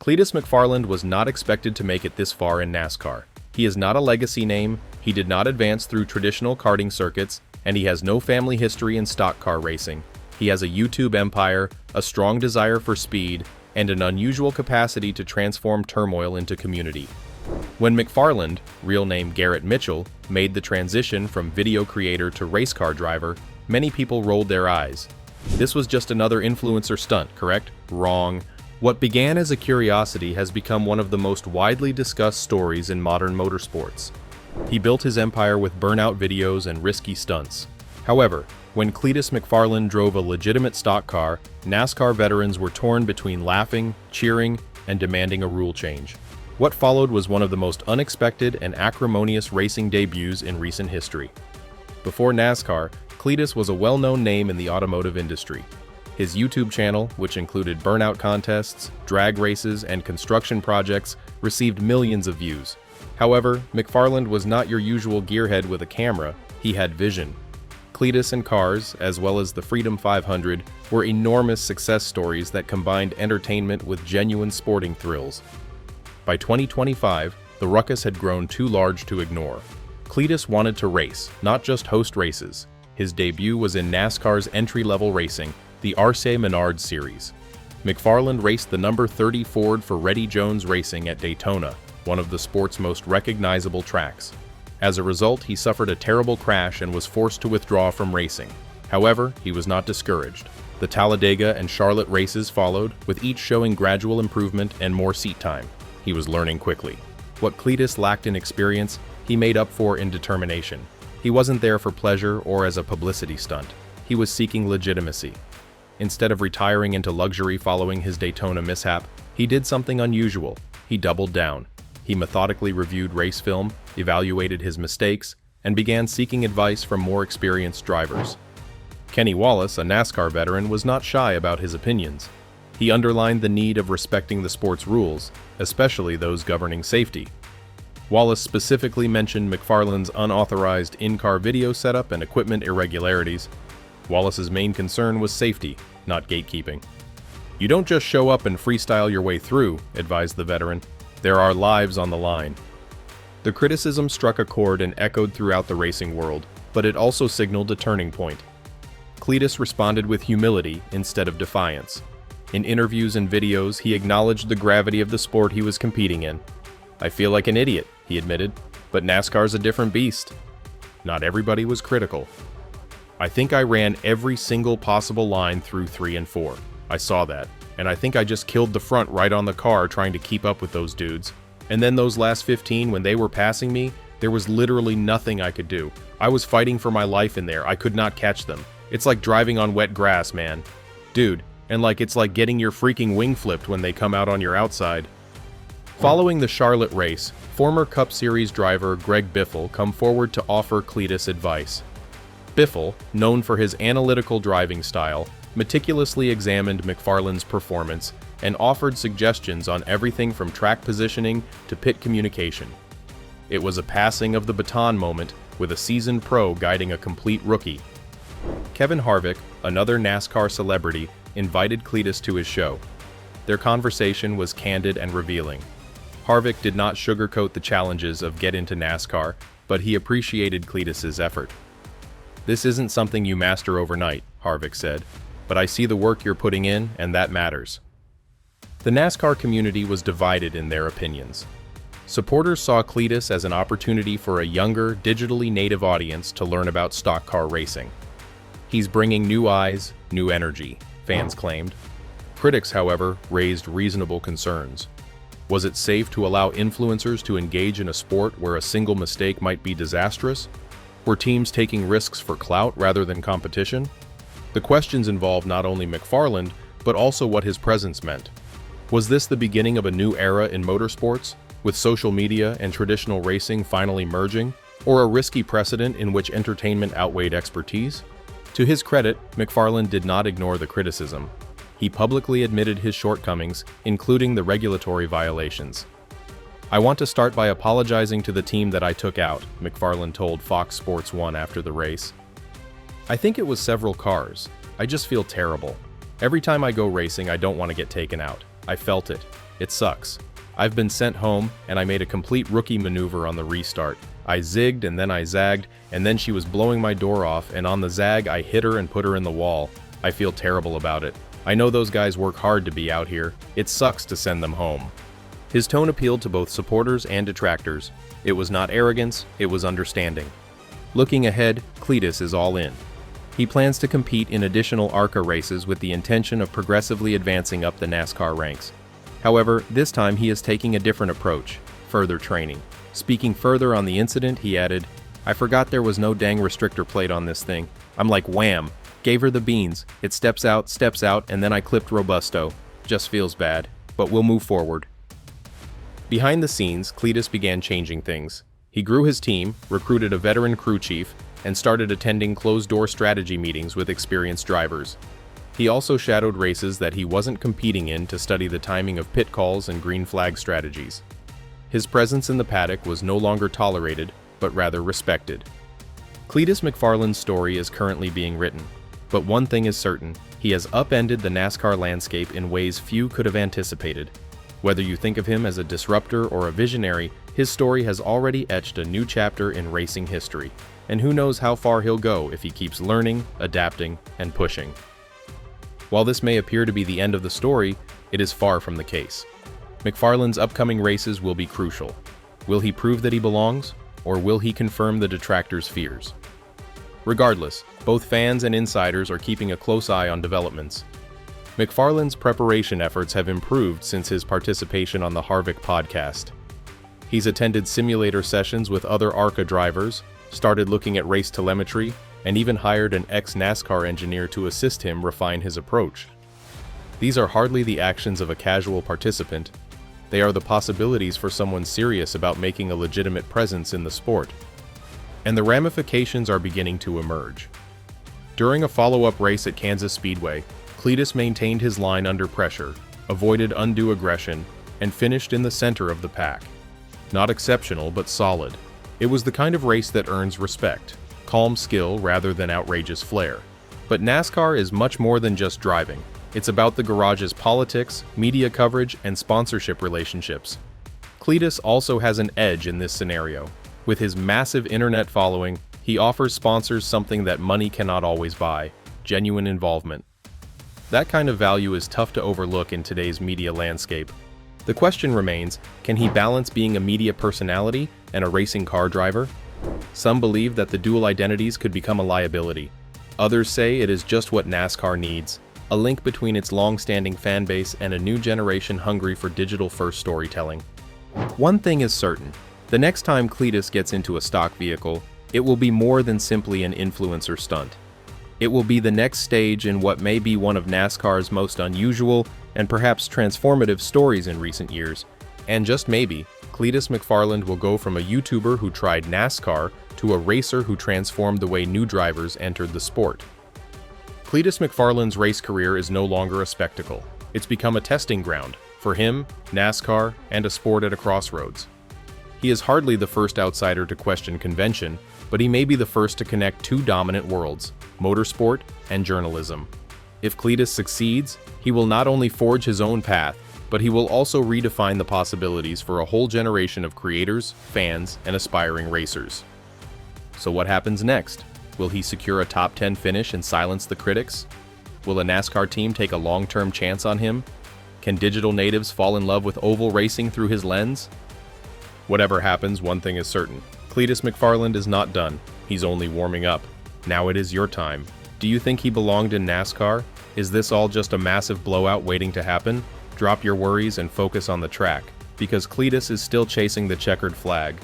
Cleetus McFarland was not expected to make it this far in NASCAR. He is not a legacy name, he did not advance through traditional karting circuits, and he has no family history in stock car racing. He has a YouTube empire, a strong desire for speed, and an unusual capacity to transform turmoil into community. When McFarland, real name Garrett Mitchell, made the transition from video creator to race car driver, many people rolled their eyes. This was just another influencer stunt, correct? Wrong. What began as a curiosity has become one of the most widely discussed stories in modern motorsports. He built his empire with burnout videos and risky stunts. However, when Cleetus McFarland drove a legitimate stock car, NASCAR veterans were torn between laughing, cheering, and demanding a rule change. What followed was one of the most unexpected and acrimonious racing debuts in recent history. Before NASCAR, Cleetus was a well-known name in the automotive industry. His YouTube channel, which included burnout contests, drag races, and construction projects, received millions of views. However, McFarland was not your usual gearhead with a camera, he had vision. Cleetus and cars, as well as the Freedom 500, were enormous success stories that combined entertainment with genuine sporting thrills. By 2025, the ruckus had grown too large to ignore. Cleetus wanted to race, not just host races. His debut was in NASCAR's entry-level racing, the RC Menard Series. McFarland raced the number 30 Ford for Reddy Jones Racing at Daytona, one of the sport's most recognizable tracks. As a result, he suffered a terrible crash and was forced to withdraw from racing. However, he was not discouraged. The Talladega and Charlotte races followed, with each showing gradual improvement and more seat time. He was learning quickly. What Cleetus lacked in experience, he made up for in determination. He wasn't there for pleasure or as a publicity stunt. He was seeking legitimacy. Instead of retiring into luxury following his Daytona mishap, he did something unusual. He doubled down. He methodically reviewed race film, evaluated his mistakes, and began seeking advice from more experienced drivers. Kenny Wallace, a NASCAR veteran, was not shy about his opinions. He underlined the need of respecting the sport's rules, especially those governing safety. Wallace specifically mentioned McFarland's unauthorized in-car video setup and equipment irregularities. Wallace's main concern was safety, not gatekeeping. "You don't just show up and freestyle your way through," advised the veteran. "There are lives on the line." The criticism struck a chord and echoed throughout the racing world, but it also signaled a turning point. Cleetus responded with humility instead of defiance. In interviews and videos, he acknowledged the gravity of the sport he was competing in. "I feel like an idiot," he admitted, "but NASCAR's a different beast." Not everybody was critical. "I think I ran every single possible line through 3 and 4. I saw that, and I think I just killed the front right on the car trying to keep up with those dudes. And then those last 15, when they were passing me, there was literally nothing I could do. I was fighting for my life in there. I could not catch them. It's like driving on wet grass, man. Dude, and it's like getting your freaking wing flipped when they come out on your outside." Following the Charlotte race, former Cup Series driver Greg Biffle come forward to offer Cleetus advice. Biffle, known for his analytical driving style, meticulously examined McFarland's performance and offered suggestions on everything from track positioning to pit communication. It was a passing of the baton moment, with a seasoned pro guiding a complete rookie. Kevin Harvick, another NASCAR celebrity, invited Cleetus to his show. Their conversation was candid and revealing. Harvick did not sugarcoat the challenges of get into NASCAR, but he appreciated Cleetus's effort. "This isn't something you master overnight," Harvick said, "but I see the work you're putting in, and that matters." The NASCAR community was divided in their opinions. Supporters saw Cleetus as an opportunity for a younger, digitally native audience to learn about stock car racing. "He's bringing new eyes, new energy," fans claimed. Critics, however, raised reasonable concerns. Was it safe to allow influencers to engage in a sport where a single mistake might be disastrous? Were teams taking risks for clout rather than competition? The questions involved not only McFarland, but also what his presence meant. Was this the beginning of a new era in motorsports, with social media and traditional racing finally merging, or a risky precedent in which entertainment outweighed expertise? To his credit, McFarland did not ignore the criticism. He publicly admitted his shortcomings, including the regulatory violations. "I want to start by apologizing to the team that I took out," McFarland told Fox Sports 1 after the race. "I think it was several cars. I just feel terrible. Every time I go racing, I don't want to get taken out. I felt it. It sucks. I've been sent home, and I made a complete rookie maneuver on the restart. I zigged and then I zagged, and then she was blowing my door off, and on the zag I hit her and put her in the wall. I feel terrible about it. I know those guys work hard to be out here. It sucks to send them home." His tone appealed to both supporters and detractors. It was not arrogance, it was understanding. Looking ahead, Cleetus is all in. He plans to compete in additional ARCA races with the intention of progressively advancing up the NASCAR ranks. However, this time he is taking a different approach, further training. Speaking further on the incident, he added, "I forgot there was no dang restrictor plate on this thing. I'm like wham, gave her the beans. It steps out, and then I clipped Robusto. Just feels bad, but we'll move forward." Behind the scenes, Cleetus began changing things. He grew his team, recruited a veteran crew chief, and started attending closed-door strategy meetings with experienced drivers. He also shadowed races that he wasn't competing in to study the timing of pit calls and green flag strategies. His presence in the paddock was no longer tolerated, but rather respected. Cleetus McFarland's story is currently being written, but one thing is certain: he has upended the NASCAR landscape in ways few could have anticipated. Whether you think of him as a disruptor or a visionary, his story has already etched a new chapter in racing history, and who knows how far he'll go if he keeps learning, adapting, and pushing. While this may appear to be the end of the story, it is far from the case. McFarland's upcoming races will be crucial. Will he prove that he belongs, or will he confirm the detractors' fears? Regardless, both fans and insiders are keeping a close eye on developments. McFarland's preparation efforts have improved since his participation on the Harvick podcast. He's attended simulator sessions with other ARCA drivers, started looking at race telemetry, and even hired an ex-NASCAR engineer to assist him refine his approach. These are hardly the actions of a casual participant. They are the possibilities for someone serious about making a legitimate presence in the sport. And the ramifications are beginning to emerge. During a follow-up race at Kansas Speedway, Cleetus maintained his line under pressure, avoided undue aggression, and finished in the center of the pack. Not exceptional, but solid. It was the kind of race that earns respect, calm skill rather than outrageous flair. But NASCAR is much more than just driving. It's about the garage's politics, media coverage, and sponsorship relationships. Cleetus also has an edge in this scenario. With his massive internet following, he offers sponsors something that money cannot always buy: genuine involvement. That kind of value is tough to overlook in today's media landscape. The question remains, can he balance being a media personality and a racing car driver? Some believe that the dual identities could become a liability. Others say it is just what NASCAR needs: a link between its long-standing fan base and a new generation hungry for digital-first storytelling. One thing is certain: the next time Cleetus gets into a stock vehicle, it will be more than simply an influencer stunt. It will be the next stage in what may be one of NASCAR's most unusual and perhaps transformative stories in recent years. And just maybe, Cleetus McFarland will go from a YouTuber who tried NASCAR to a racer who transformed the way new drivers entered the sport. Cleetus McFarland's race career is no longer a spectacle. It's become a testing ground for him, NASCAR, and a sport at a crossroads. He is hardly the first outsider to question convention, but he may be the first to connect two dominant worlds: motorsport and journalism. If Cleetus succeeds, he will not only forge his own path, but he will also redefine the possibilities for a whole generation of creators, fans, and aspiring racers. So what happens next? Will he secure a top 10 finish and silence the critics? Will a NASCAR team take a long-term chance on him? Can digital natives fall in love with oval racing through his lens? Whatever happens, one thing is certain: Cleetus McFarland is not done. He's only warming up. Now it is your time. Do you think he belonged in NASCAR? Is this all just a massive blowout waiting to happen? Drop your worries and focus on the track, because Cleetus is still chasing the checkered flag.